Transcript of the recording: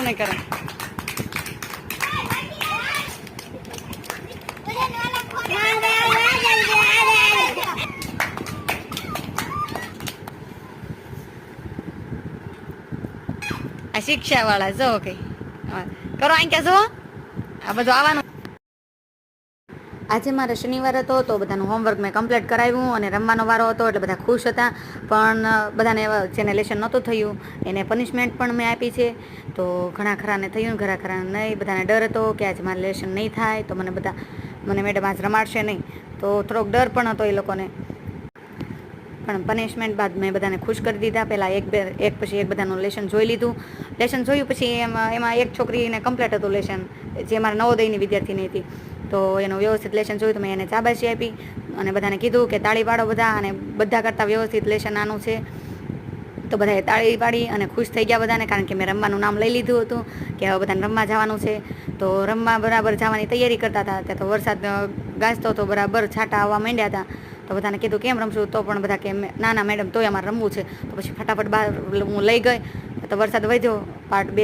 નહીં કરે. આ શિક્ષા વાળા જો કઈ કરો અહીં ક્યાં જો આ બધું આવવાનું. આજે મારે શનિવાર હતો તો બધાનું હોમવર્ક મેં કમ્પ્લીટ કરાવ્યું અને રમવાનો વારો હતો એટલે બધા ખુશ હતા. પણ બધાને જેને લેશન નહોતું થયું એને પનિશમેન્ટ પણ મેં આપી છે. તો ઘણા ખરાને થયું, ઘણા ખરાને નહીં. બધાને ડર હતો કે આજે મારે લેશન નહીં થાય તો મને મેડમ આજ રમાડશે નહીં, તો થોડોક ડર પણ હતો એ લોકોને. પણ પનિશમેન્ટ બાદ મેં બધાને ખુશ કરી દીધા. પહેલાં એક પછી એક બધાનું લેશન જોઈ લીધું. લેશન જોયું પછી એમાં એક છોકરીને કમ્પ્લીટ હતું લેશન, જે મારા નવોદયની વિદ્યાર્થીની હતી. તો એનું વ્યવસ્થિત લેશન જોયું તો મેં એને ચાબાશી આપી અને બધાને કીધું કે તાળી પાડો બધા, અને બધા કરતાં વ્યવસ્થિત લેશન આનું છે. તો બધાએ તાળી પાડી અને ખુશ થઈ ગયા બધાને, કારણ કે મેં રમવાનું નામ લઈ લીધું હતું કે હવે બધાને રમવા જવાનું છે. તો રમવા બરાબર જવાની તૈયારી કરતા હતા ત્યાં તો વરસાદ ગાજતો તો બરાબર છાંટા આવવા માંડ્યા હતા. તો બધાને કીધું કેમ રમશું, તો પણ બધા કે ના ના મેડમ તોય અમારે રમવું છે. તો પછી ફટાફટ બહાર હું લઈ ગઈ તો વરસાદ વધ્યો. પાર્ટ 2